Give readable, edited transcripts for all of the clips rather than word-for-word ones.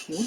Hmm?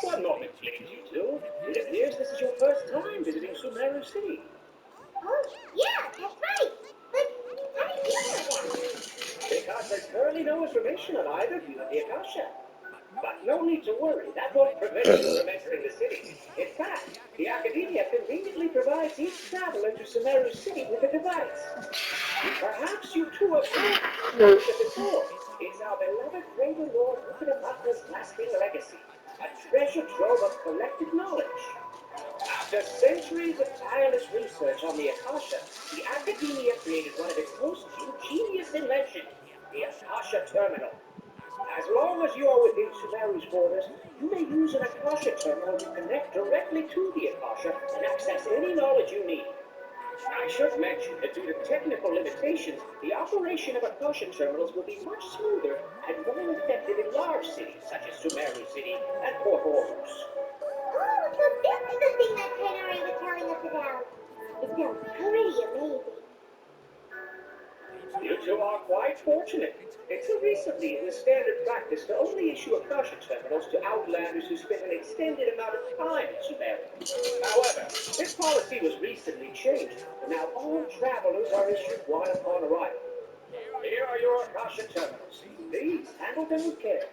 What not explain to you two? It appears this is your first time visiting Sumeru City. Oh, yeah, that's right. But how did you know that? Because there's currently no information on either view of the Akasha. But no need to worry, that won't prevent you from entering the city. In fact, the Academia conveniently provides each traveler to Sumeru City with a device. Perhaps you two have heard of it before. It's our beloved Greater Lord Rukadamaka's lasting legacy, a treasure trove of collected knowledge. After centuries of tireless research on the Akasha, the Academia created one of its most ingenious inventions, the Akasha Terminal. As long as you are within Sumeru's borders, you may use an Akasha terminal to connect directly to the Akasha and access any knowledge you need. I should mention that due to technical limitations, the operation of Akasha terminals will be much smoother and more effective in large cities such as Sumeru City and Port Ormuz. Oh, so this is the thing that Tenari was telling us about. It sounds pretty amazing. You two are quite fortunate. Until recently, it was standard practice to only issue Akasha terminals to outlanders who spent an extended amount of time in Sumeru. However, this policy was recently changed, and now all travelers are issued one upon arrival. Here are your Akasha terminals. Please handle them with care.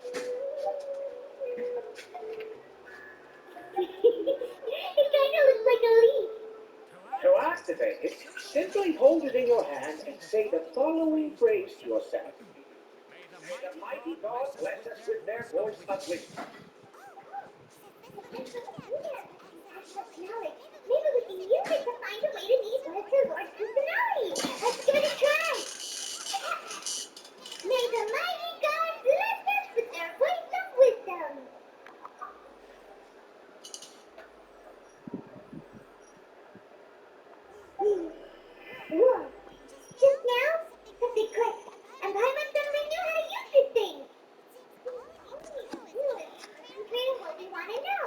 It kind of looks like a leaf. To activate it, simply hold it in your hand and say the following phrase to yourself. May the mighty God bless us with their voice of wisdom. Yeah, that's knowledge. Maybe we can use it to find a way to meet Lesser Lord Kusanagi. Let's give it a try. May the mighty God bless us with their voice of wisdom. Whoa. Just now, something clicked, and Paimon suddenly knew how to use this thing. Good. Concentrate on what we want to know.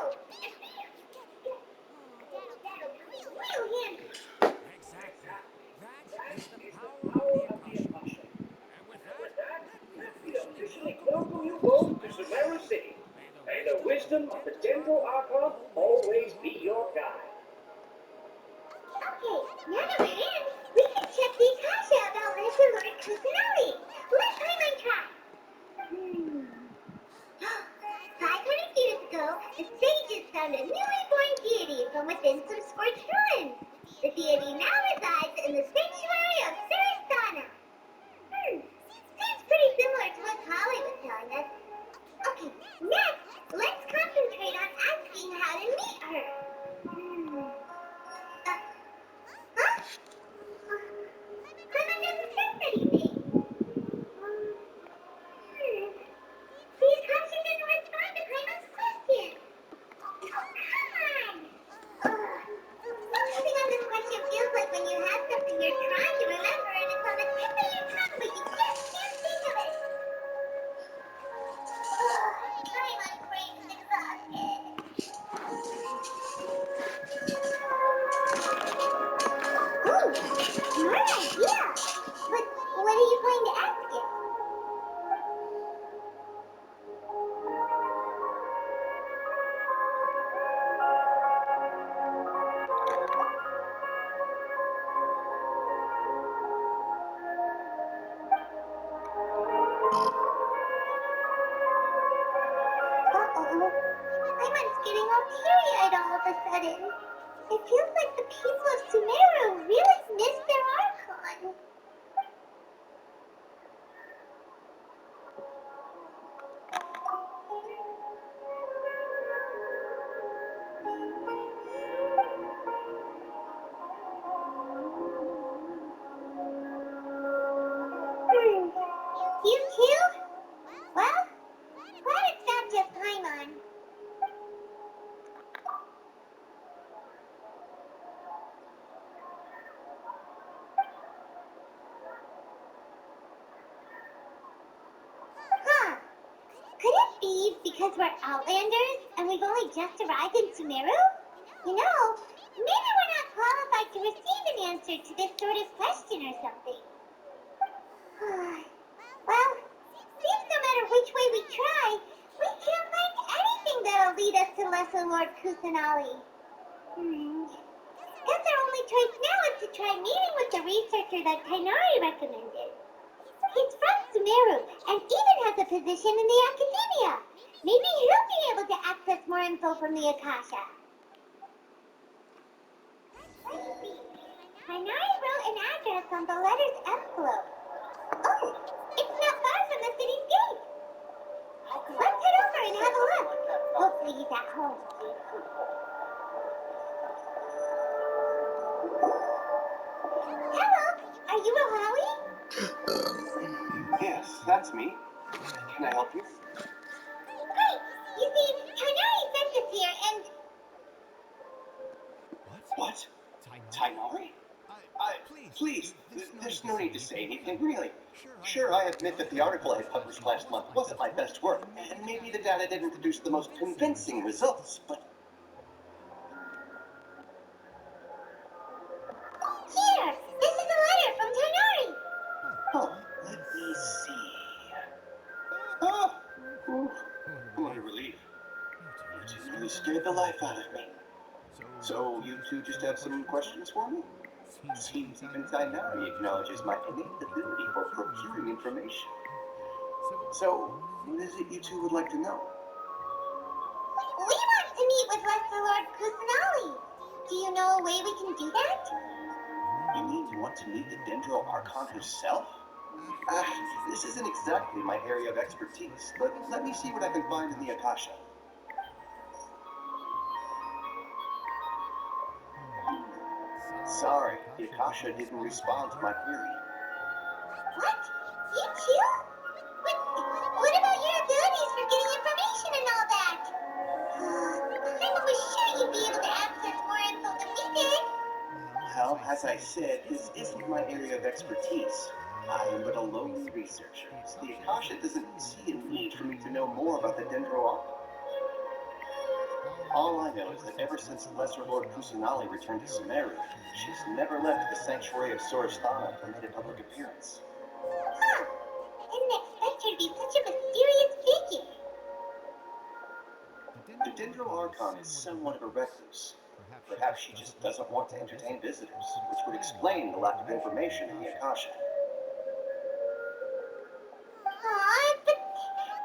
That'll be real handy. That is the power of the Akasha. And with that, we officially welcome you both to Sumeru City. May the wisdom of the Dental Archon always be your guide. Okay, now that we're in, we can check the Akasha about Lesser Lord Kusanagi. Let Paimon try. 500 years ago, the sages found a newly born deity from within some scorched ruins. The deity now resides in the sanctuary of Sarasana. Seems pretty similar to what Kali was telling us. Okay, next, let's concentrate on asking how to sudden. It feels like the people of Sumeru really missed their Archon. You too? Well, glad it's not just Paimon. Huh. Could it be because we're Outlanders and we've only just arrived in Sumeru? You know, maybe we're not qualified to receive an answer to this sort of question or something. Well, seems no matter which way we try, we can't find anything that'll lead us to Lesser Lord Kusanali. Guess our only choice now is to try meeting with the researcher that Tainari recommended. He's from Sumeru and even has a position in the academia. Maybe he'll be able to access more info from the Akasha. Tainari wrote an address on the letter's envelope. Oh, it's not far from the city's gate. Let's head over and have a look. Hopefully he's at home. Hello, are you Ohawi? Yes, that's me. Can I help you? Great. You see, Tainari sent us here and... What? Tainari? Please, there's no need to say anything, really. Sure, I admit that the article I published last month wasn't my best work, and maybe the data didn't produce the most convincing results, but... Here, this is a letter from Tainari. Oh, let me see. Oh, what a relief. You two really scared the life out of me. So, you two just have some questions for me? Seems even Tainari acknowledges my innate ability for procuring information. So, what is it you two would like to know? We want to meet with Lesser Lord Kusanali. Do you know a way we can do that? You mean you want to meet the Dendro Archon herself? This isn't exactly my area of expertise, but let me see what I can find in the Akasha. Sorry, the Akasha didn't respond to my query. What? You too? What about your abilities for getting information and all that? I was sure you'd be able to access more info than we did. Well, as I said, this isn't my area of expertise. I am but a lone researcher, so the Akasha doesn't see a need for me to know more about the Dendro Archon. All I know is that ever since Lesser Lord Kusanali returned to Sumeru, she's never left the sanctuary of Sorasthana or made a public appearance. Huh. Didn't expect her to be such a mysterious figure. The Dendro Archon is somewhat of a recluse. Perhaps she just doesn't want to entertain visitors, which would explain the lack of information in the Akasha. Aw, but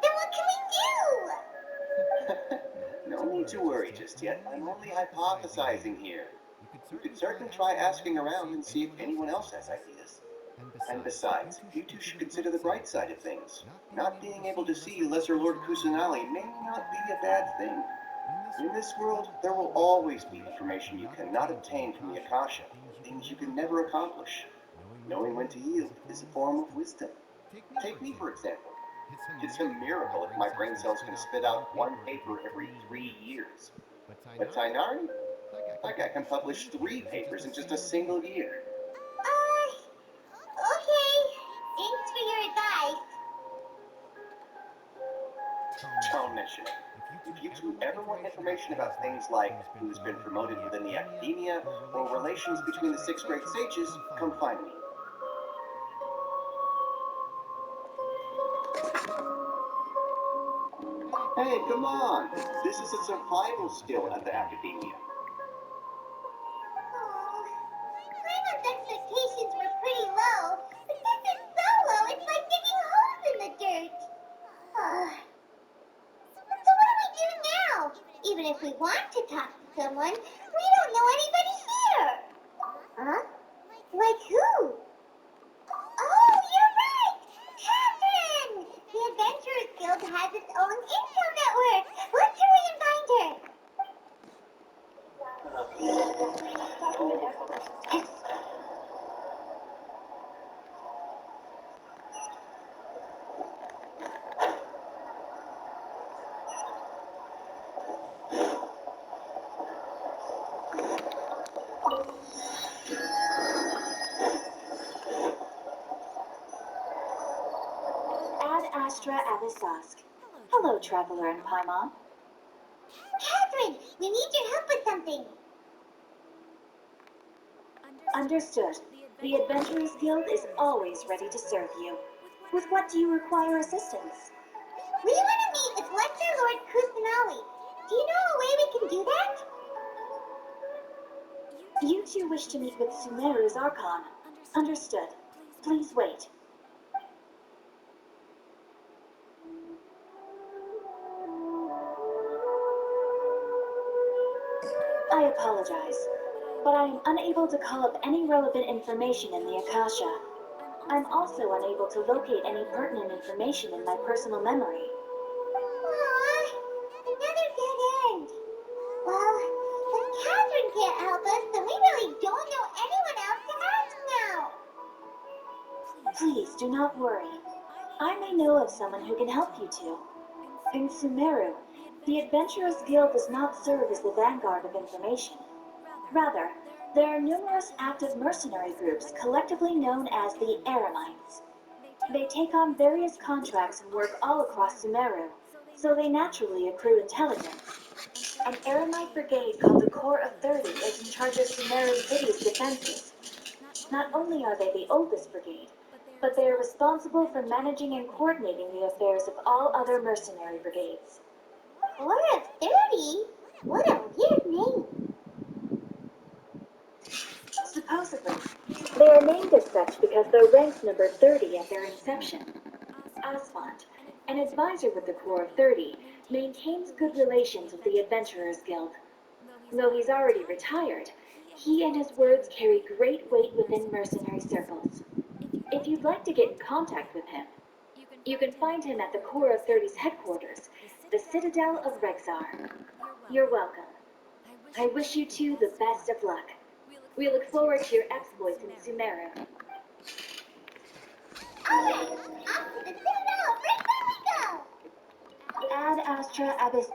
then what can we do? No need to worry just yet. I'm only hypothesizing here. You could certainly try asking around and see if anyone else has ideas. And besides, you two should consider the bright side of things. Not being able to see Lesser Lord Kusanali may not be a bad thing. In this world, there will always be information you cannot obtain from the Akasha, things you can never accomplish. Knowing when to yield is a form of wisdom. Take me, for example. It's a miracle if my brain cells can spit out one paper every 3 years. But Tainari? Like I can publish 3 papers in just a single year. Okay. Thanks for your advice. Don't mention it. If you two ever want information about things like who's been promoted within the academia or relations between the 6 great sages, come find me. Hey, come on! This is a survival skill at the academia. Clayman's expectations were pretty low, but this is so low, it's like digging holes in the dirt. So what do we do now? Even if we want to talk to someone, Astra Abyssosque. Hello, traveler in Paimon. Catherine, we need your help with something. Understood. The Adventurers Guild is always ready to serve you. With what do you require assistance? We want to meet with Lesser Lord Kusanali. Do you know a way we can do that? You two wish to meet with Sumeru's Archon. Understood. Please wait. I apologize, but I am unable to call up any relevant information in the Akasha. I'm also unable to locate any pertinent information in my personal memory. Aww, another dead end. Well, if Catherine can't help us, then we really don't know anyone else to ask now. Please do not worry. I may know of someone who can help you two. In Sumeru, the Adventurers Guild does not serve as the vanguard of information. Rather, there are numerous active mercenary groups collectively known as the Eremites. They take on various contracts and work all across Sumeru, so they naturally accrue intelligence. An Eremite brigade called the Corps of 30 is in charge of Sumeru City's defenses. Not only are they the oldest brigade, but they are responsible for managing and coordinating the affairs of all other mercenary brigades. Corps of 30? What a weird name. Supposedly, they are named as such because their ranks numbered 30 at their inception. Asphalt, an advisor with the Corps of 30, maintains good relations with the Adventurers Guild. Though he's already retired, he and his words carry great weight within mercenary circles. If you'd like to get in contact with him, you can find him at the Corps of 30's headquarters, the Citadel of Rexar. You're welcome. I wish you two the best of luck. We look forward to your exploits in Sumeru. Alright, off to the Citadel of Rexar we go. Ad Astra Abyss.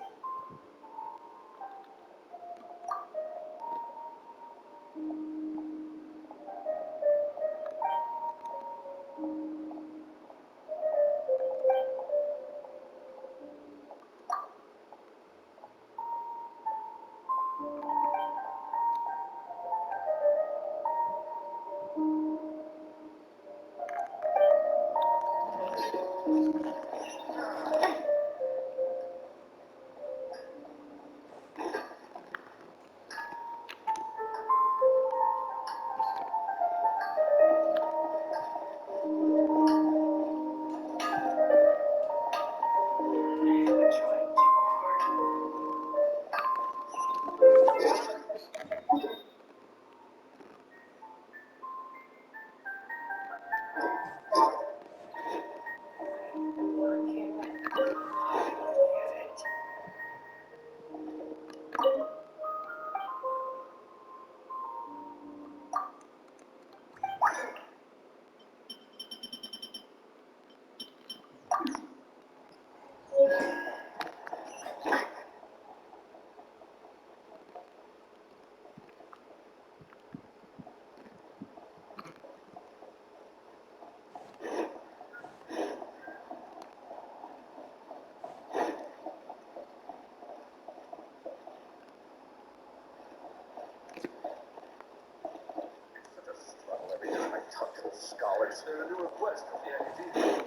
Scholars, a new request from the academia.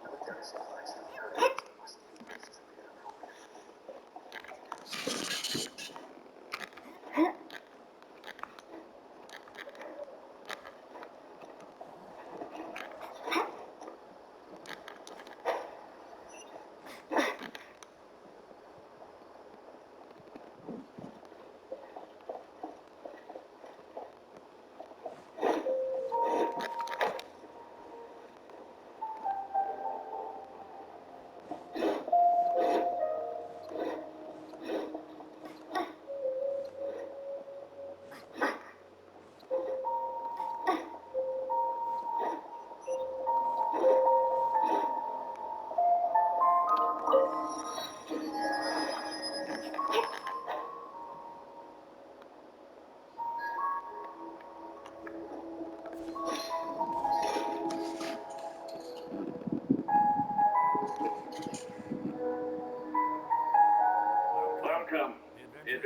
Military supplies.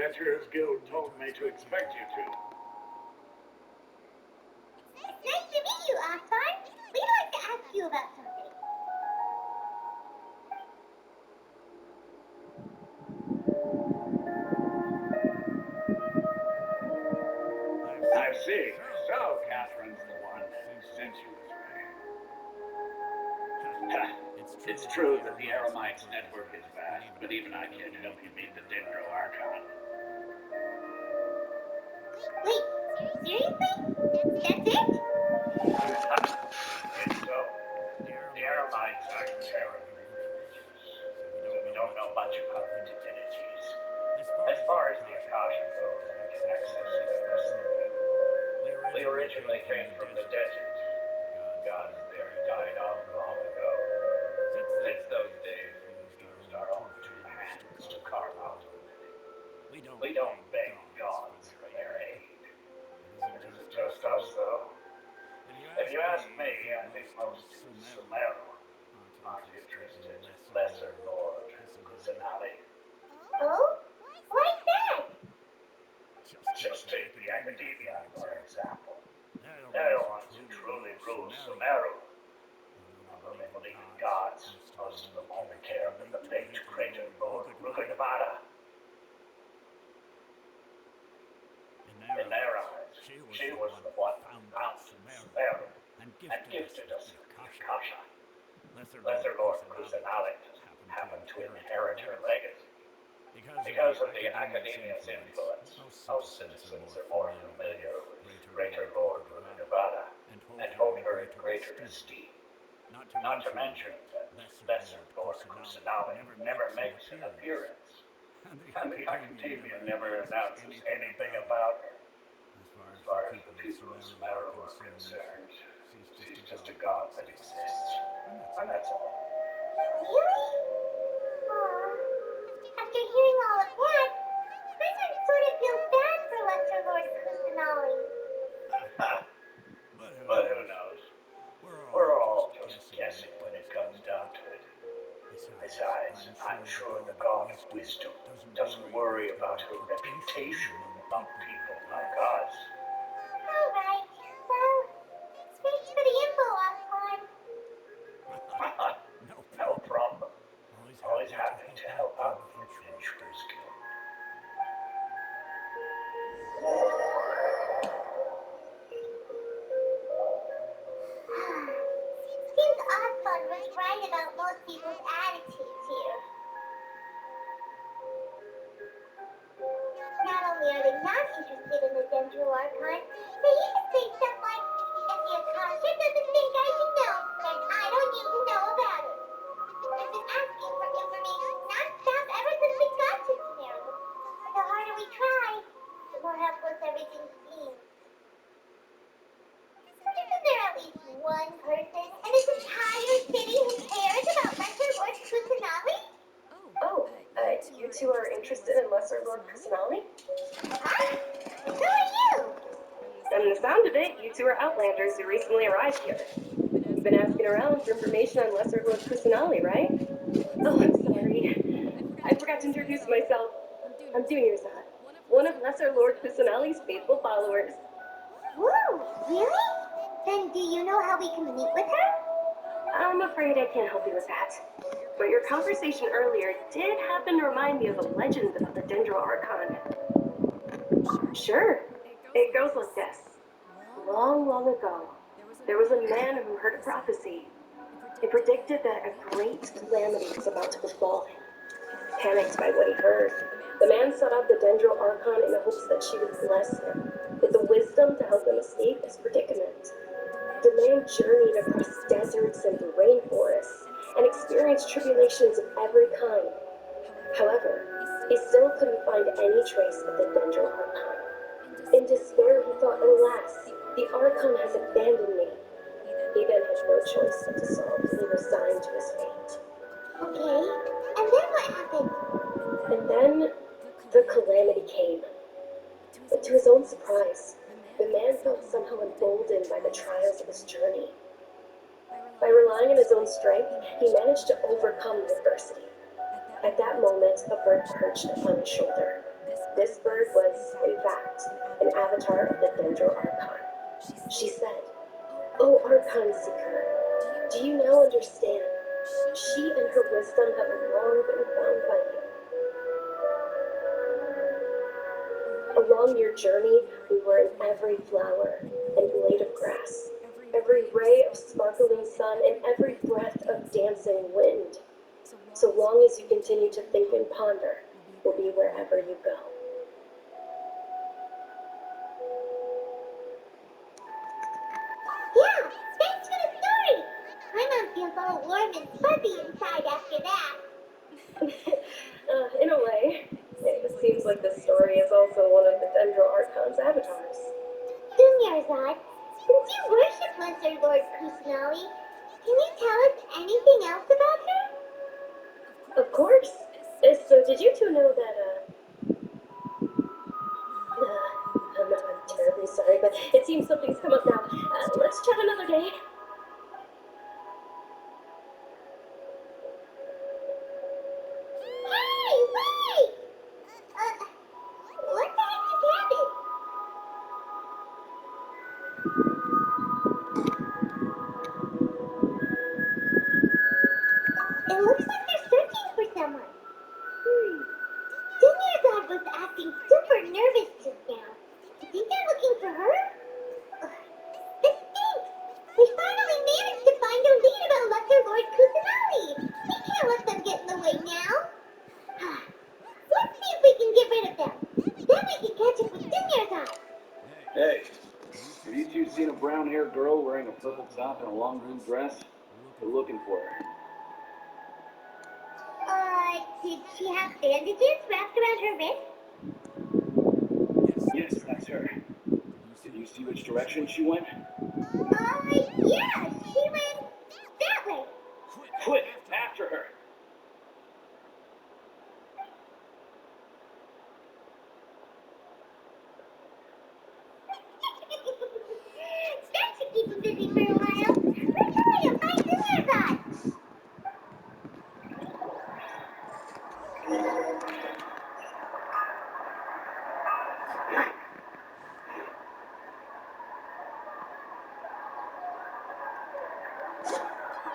Adventurers Guild told me to expect you to. It's nice to meet you, Oxford. We'd like to ask you about something. I see. So, Catherine's the one that sent you this way. Ha, it's true that the Aramites network is vast, but even I can't help you meet the Dendro Archon. Wait, seriously? That's it? It's so. The Aramites are terribly religious, so we don't know much about the divinities. As far as the Akasha goes, we can access it through. We originally came from the desert. The gods there died off long ago. Since those days, we've used our own two hands to carve out the living. We don't beg gods for their aid. It isn't just us, though. If you ask me, I think most Sumeru aren't interested in Lesser Lord Kusanali. Oh? Why's that? Just take the Academia, for example. They're the ones who truly rule Sumeru. Although they believe in gods, most of them only care for the late greater Lord Rukunavada. In their eyes, she was the one who founded Sumeru and gifted us with the Akasha. Lesser Lord Kusanali happened to inherit her legacy. Because of the Academia's influence, most citizens are more familiar with Greater Lord Rukunavada and hold her in greater esteem. Not to mention that Lesser Lord Kusanali never makes an appearance, and the Academia never announces anything about her. As far as the people of Sumeru are concerned, she's just a god that exists, and that's all. Really? Aw. After hearing all of that, I sort of feel bad for Lesser Lord Kusanali. But who knows? We're all just guessing when it comes down to it. Besides, I'm sure the God of Wisdom doesn't worry about her reputation among people like us. Alright, well, thanks for the info, Osborne. No problem. Always happy to help out the Adventurers Guild. Seems Osborne was right about most people's attitudes here. Not only are they not interested in the Dendro Archon, they even say stuff like, if the Akasha doesn't think I should know, then I don't need to know about it. They've been asking for information non-stop ever since we got to Sumeru. The harder we try, the more helpless everything seems. Isn't there at least one person in this entire city who cares about Lesser Lord Kusanali? Oh, you two are interested in Lesser Lord Kusanali? Huh? Who are you? From the sound of it, you two are Outlanders who recently arrived here. You've been asking around for information on Lesser Lord Kusanali, right? Oh, I'm sorry. I forgot to introduce myself. I'm Dunyarzad, one of Lesser Lord Kusanali's faithful followers. Whoa, really? Then do you know how we can meet with her? I'm afraid I can't help you with that. But your conversation earlier did happen to remind me of a legend about the Dendro Archon. Sure. It goes like this. Long, long ago, there was a man who heard a prophecy. It predicted that a great calamity was about to befall him. Panicked by what he heard, the man sought out the Dendro Archon in the hopes that she would bless him with the wisdom to help him escape his predicament. The man journeyed across deserts and rainforests and experienced tribulations of every kind. However, he still couldn't find any trace of the Dendro Archon. In despair, he thought, alas, the Archon has abandoned me. He then had no choice but to sulkily resign to his fate. Okay, and then what happened? And then the calamity came. But to his own surprise, the man felt somehow emboldened by the trials of his journey. By relying on his own strength, he managed to overcome the adversity. At that moment, a bird perched upon his shoulder. This bird was, in fact, an avatar of the Dendro Archon. She said, "O Archon Seeker, do you now understand? She and her wisdom have long been found by you. Along your journey, we were in every flower and blade of grass, every ray of sparkling sun, and every breath of dancing wind. So long as you continue to think and ponder, we'll be wherever you go." Yeah, thanks for the story. My mom feels all warm and fuzzy inside after that. In a way, it seems like this story is also one of the Dendro Archon's avatars. Dunyarzad, since you worship Lesser Lord Kusanali, can you tell us anything else about her? Of course. So did you two know that, I'm terribly sorry, but it seems something's come up now. Let's chat another day. Hey, wait! What the heck just happened? It looks like they're searching for someone. Dunyarzad was acting super nervous just now. You think they're looking for her? This stinks! We finally managed to find a lead about Lesser Lord Kusanali! We can't let them get in the way now! Let's see if we can get rid of them. Then we can catch up with Dunyarzad. Hey, have you two seen a brown-haired girl wearing a purple top and a long blue dress? We're looking for her. Did she have bandages wrapped around her wrist? Yes, that's her. Did you see which direction she went? Yeah, she went that way. Quick, after her! That should keep him busy for a while. Let's hurry and find Dunyarzad.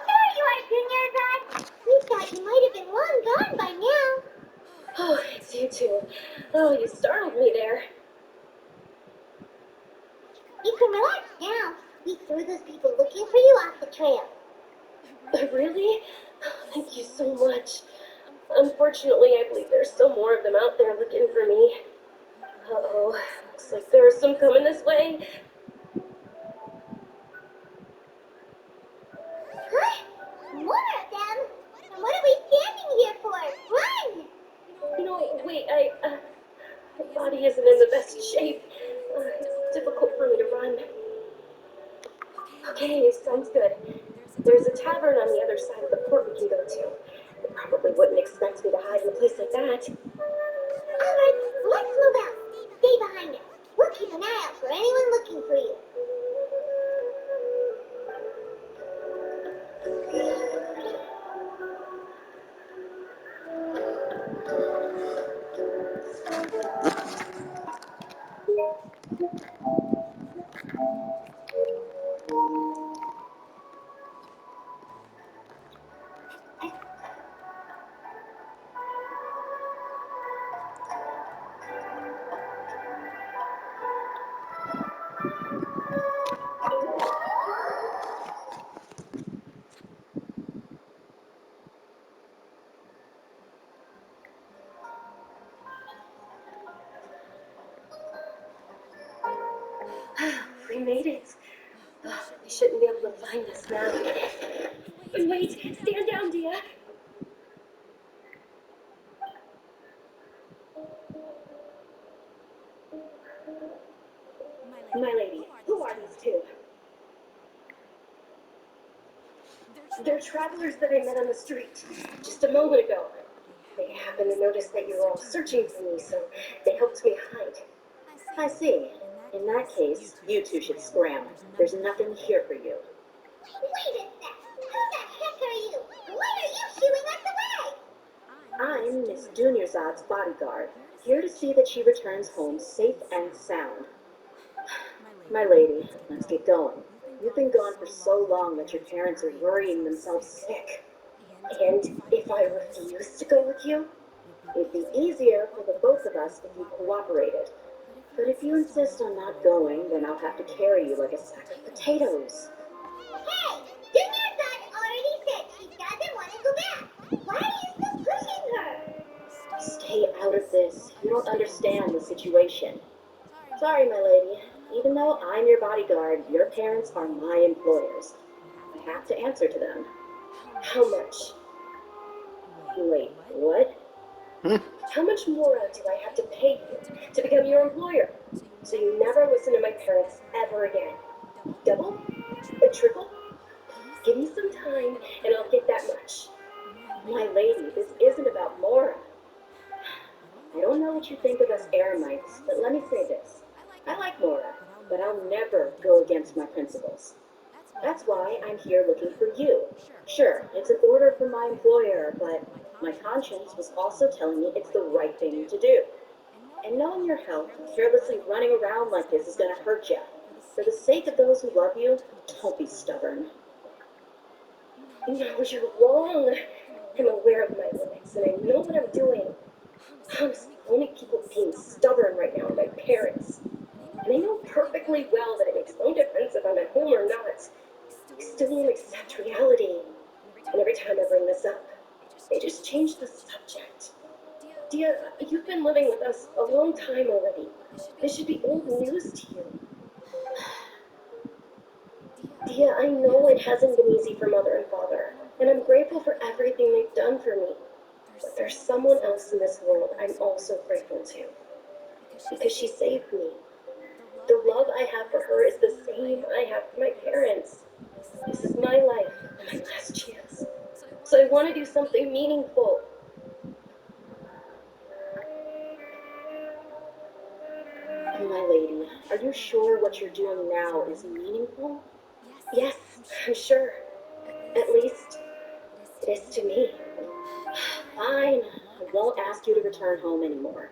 There you are, Dunyarzad. We thought you might have been long gone by now. Oh, it's you two. Oh, you startled me there. You can relax now. We threw those people looking for you off the trail. Really? Thank you so much. Unfortunately, I believe there's still more of them out there looking for me. Uh-oh, looks like there are some coming this way. Huh? More of them? And what are we standing here for? Run! Wait, my body isn't in the best shape. It's difficult for me to run. Okay, sounds good. There's a tavern on the other side of the port we can go to. They probably wouldn't expect me to hide in a place like that. Alright, let's move out. Stay behind us. We'll keep an eye out for anyone looking for you. We made it. They shouldn't be able to find us now. Wait, stand down, Dia. My lady, who are these two? They're travelers that I met on the street just a moment ago. They happened to notice that you're all searching for me, so they helped me hide. I see. In that case, you two should scram. There's nothing here for you. Wait a sec. Who the heck are you? Why are you shooing us away? I'm Miss Dunyarzad's bodyguard. Here to see that she returns home safe and sound. My lady, let's get going. You've been gone for so long that your parents are worrying themselves sick. And if I refuse to go with you? It'd be easier for the both of us if you cooperated. But if you insist on not going, then I'll have to carry you like a sack of potatoes. Hey, Junior Son already said she doesn't want to go back. Why are you still pushing her? Stay out of this. You don't understand the situation. Sorry, my lady. Even though I'm your bodyguard, your parents are my employers. I have to answer to them. How much? Wait, what? How much more do I have to pay you to become your employer? So you never listen to my parents ever again. Double? A triple? Give me some time and I'll get that much. My lady, this isn't about Mora. I don't know what you think of us Eremites, but let me say this. I like Mora, but I'll never go against my principles. That's why I'm here looking for you. Sure, it's an order from my employer, but my conscience was also telling me it's the right thing to do. And knowing your health, carelessly running around like this is gonna hurt you. For the sake of those who love you, don't be stubborn. No, you're wrong. I'm aware of my limits and I know what I'm doing. Honestly, the only people being stubborn right now are my parents. And I know perfectly well that it makes no difference if I'm at home or not. I still won't accept reality. And every time I bring this up, they just change the subject. Dia, you've been living with us a long time already. This should be old news to you. Dia, I know it hasn't been easy for Mother and Father, and I'm grateful for everything they've done for me. But there's someone else in this world I'm also grateful to. Because she saved me. The love I have for her is the same I have for my parents. This is my life, my last chance. So I want to do something meaningful. My lady, are you sure what you're doing now is meaningful? Yes, I'm sure. At least, it is to me. Fine, I won't ask you to return home anymore.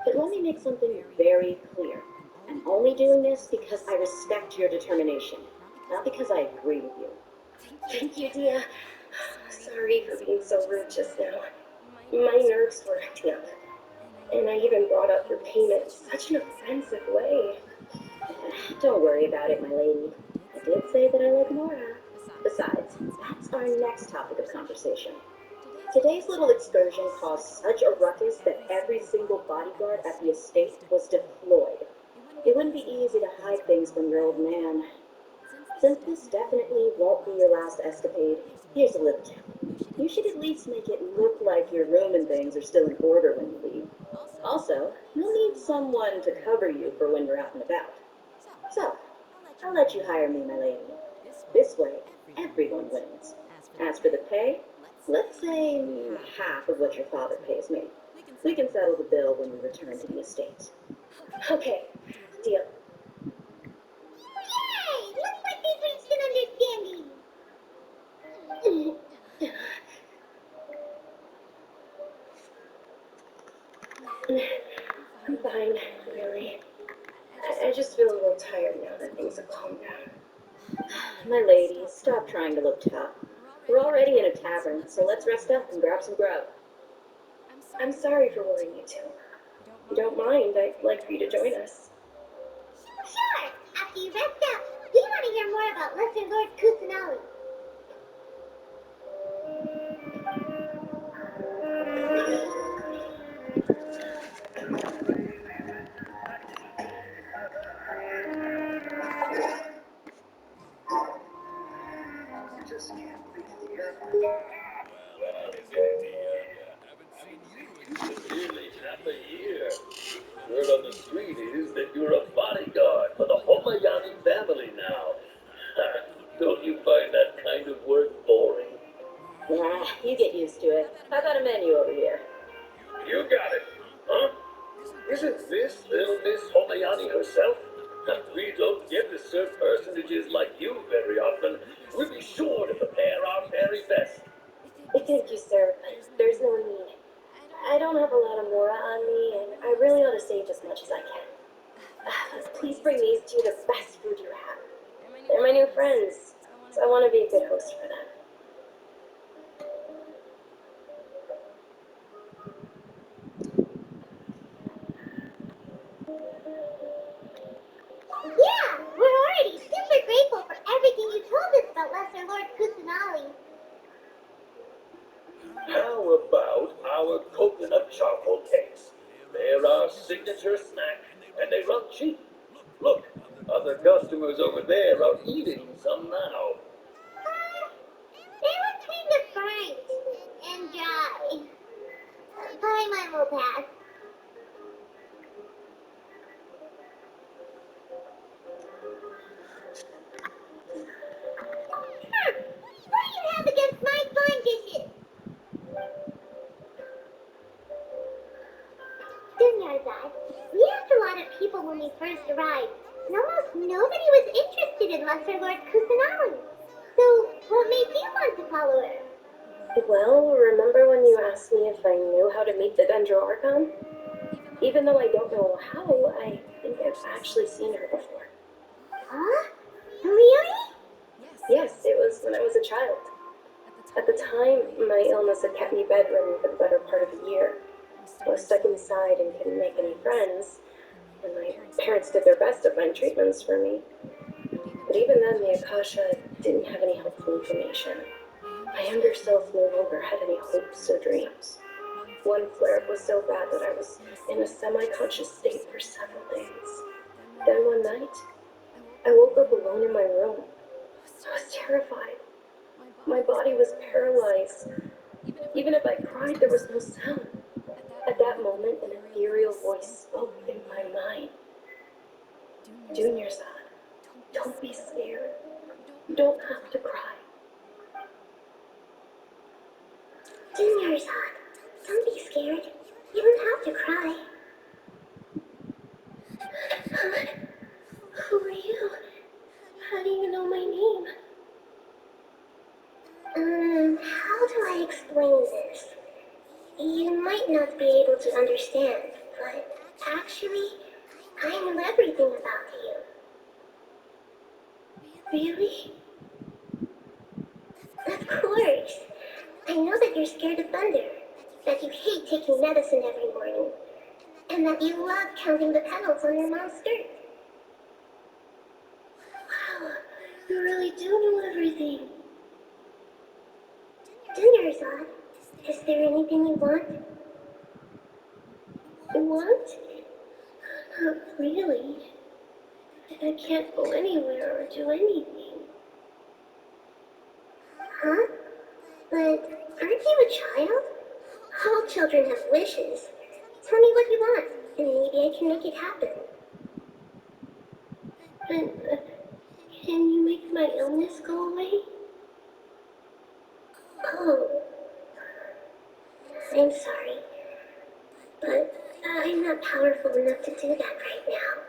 But let me make something very clear. I'm only doing this because I respect your determination, not because I agree with you. Thank you, Dia. Sorry for being so rude just now. My nerves were acting up. And I even brought up your payment in such an offensive way. Don't worry about it, my lady. I did say that I like Nora. Besides, that's our next topic of conversation. Today's little excursion caused such a ruckus that every single bodyguard at the estate was deployed. It wouldn't be easy to hide things from your old man. Since this definitely won't be your last escapade, here's a little tip. You should at least make it look like your room and things are still in order when you leave. Also, you'll need someone to cover you for when you're out and about. So, I'll let you hire me, my lady. This way, everyone wins. As for the pay, let's say half of what your father pays me. We can settle the bill when we return to the estate. Okay, deal. Yay! Looks like they've reached an understanding. I'm fine, really. I just feel a little tired now that things have calmed down. My lady, stop trying to look tough. We're already in a tavern, so let's rest up and grab some grub. I'm sorry for worrying you too. If you don't mind, I'd like for you to join us. Sure! After you rest up, we want to hear more about Lesser Lord Kusanali. Just can't wait to hear. Nearly half a year. Word on the street is that you're a bodyguard for the Homayani family now. Don't you find that kind of work boring? Nah, you get used to it. How about a menu over here? You got it. Huh? Isn't this little Miss Homayani herself? We don't get to serve personages like you very often. We'll be sure to prepare our very best. Thank you, sir, but there's no need. I don't have a lot of Mora on me, and I want to be a good host for them. Yeah, we're already super grateful for everything you told us about Lesser Lord Kusanali. How about our coconut charcoal cakes? They're our signature snack, and they run cheap. Look, other customers over there are eating some now. They look kind of burnt and dry. Probably mine will pass. What do you have against my fine dishes? Dunyarzad, we asked a lot of people when we first arrived, and almost nobody was interested in Lesser Lord Kusanali. So, what made you want to follow her? Well, remember when you asked me if I knew how to meet the Dendroarchon? Even though I don't know how, I think I've actually seen her before. Huh? Really? Yes, it was when I was a child. At the time, my illness had kept me bedridden for the better part of a year. I was stuck inside and couldn't make any friends, and my parents did their best to find treatments for me. But even then, the Akasha didn't have any helpful information. My younger self no longer had any hopes or dreams. One flare-up was so bad that I was in a semi-conscious state for several days. Then one night, I woke up alone in my room. I was terrified. My body was paralyzed. Even if I cried, there was no sound. At that moment, an ethereal voice spoke in my mind. Junior-san, don't be scared. You don't have to cry. Dunyarzad, don't be scared. You don't have to cry. Who are you? How do you know my name? How do I explain this? You might not be able to understand, but actually, I know everything about you. Really? Of course. I know that you're scared of thunder, that you hate taking medicine every morning, and that you love counting the petals on your mom's skirt. Wow, you really do know everything. Dunyarzad, is there anything you want? What? Not really. I can't go anywhere or do anything. Huh? But aren't you a child? All children have wishes. Tell me what you want, and maybe I can make it happen. And, can you make my illness go away? Oh, I'm sorry, but I'm not powerful enough to do that right now.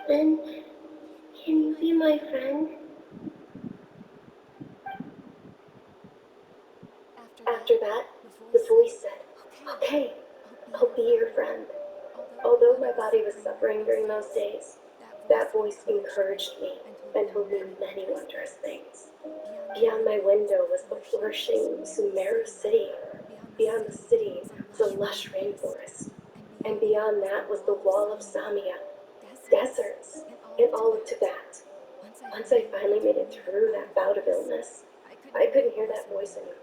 Then, can you be my friend? After that, the voice said, "Okay, I'll be your friend." Although my body was suffering during those days, that voice encouraged me and told me many wondrous things. Beyond my window was the flourishing Sumeru city. Beyond the city was a lush rainforest. And beyond that was the wall of Samia, deserts, and all of Tibet. Once I finally made it through that bout of illness, I couldn't hear that voice anymore.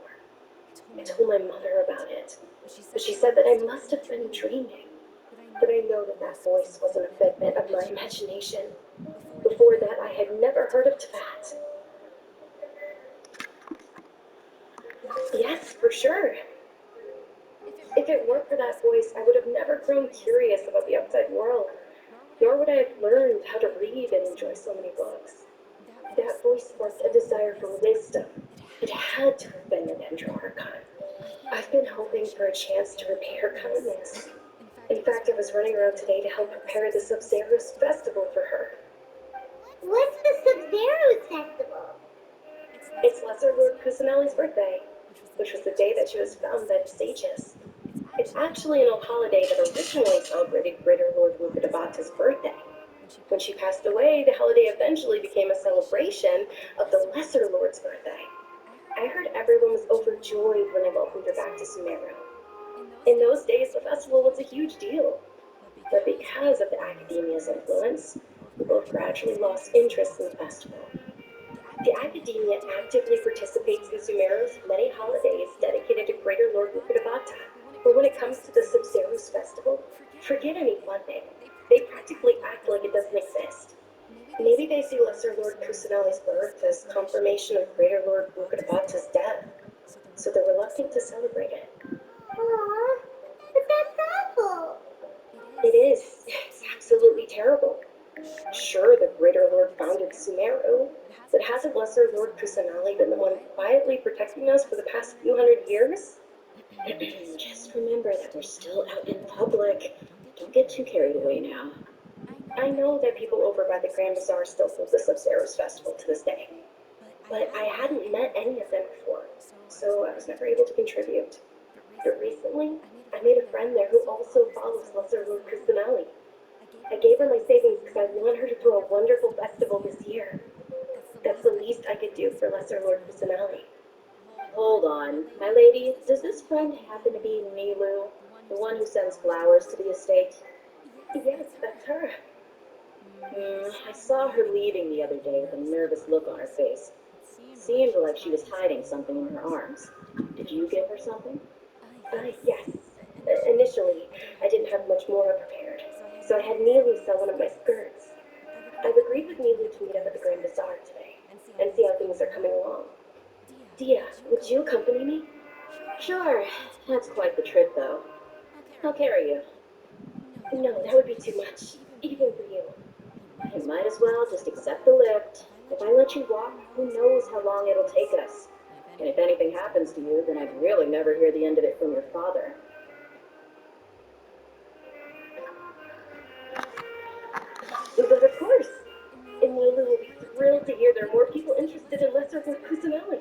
I told my mother about it, but she said that I must have been dreaming. But I know that that voice wasn't a figment of my imagination. Before that, I had never heard of Tibet. Yes, for sure. If it weren't for that voice, I would have never grown curious about the outside world, nor would I have learned how to read and enjoy so many books. That voice sparked a desire for wisdom. It had to have been the Dendroarchon. I've been hoping for a chance to repay her kindness. In fact, I was running around today to help prepare the Sub-Zero's festival for her. What's the Sub-Zero's festival? It's Lesser Lord Kusanali's birthday, which was the day that she was found by the sages. It's actually an old holiday that originally celebrated Greater Lord Mukadabata's birthday. When she passed away, the holiday eventually became a celebration of the Lesser Lord's birthday. I heard everyone was overjoyed when they welcomed her back to Sumeru. In those days, the festival was a huge deal. But because of the academia's influence, we both gradually lost interest in the festival. The academia actively participates in Sumeru's many holidays dedicated to Greater Lord Mukudabata. But when it comes to the Subzerus festival, forget any funding. They practically act like it doesn't exist. Maybe they see Lesser Lord Kusanali's birth as confirmation of Greater Lord Mukudabata's death, so they're reluctant to celebrate it. Aww, but that's awful. It is. It's absolutely terrible. Sure, the Greater Lord founded Sumeru, but hasn't Lesser Lord Kusanali been the one quietly protecting us for the past few hundred years? Just remember that we're still out in public. Don't get too carried away now. I know that people over by the Grand Bazaar still hold the Sub-Zeros Festival to this day, but I hadn't met any of them before, so I was never able to contribute. But recently, I made a friend there who also follows Lesser Lord Kusanali. I gave her my savings because I want her to throw a wonderful festival this year. That's the least I could do for Lesser Lord Kusanali. Hold on, my lady, does this friend happen to be Nilu, the one who sends flowers to the estate? Yes, that's her. I saw her leaving the other day with a nervous look on her face. Seemed like she was hiding something in her arms. Did you give her something? Yes. Initially, I didn't have much more prepared, so I had Neelu sell one of my skirts. I've agreed with Neelu to meet up at the Grand Bazaar today and see how things are coming along. Dia, would you accompany me? Sure, that's quite the trip, though. I'll carry you. No, that would be too much, even for you. You might as well just accept the lift. If I let you walk, who knows how long it'll take us. And if anything happens to you, then I'd really never hear the end of it from your father. But of course, and Neelu will be thrilled to hear there are more people interested in Lesser Lord Kusanali.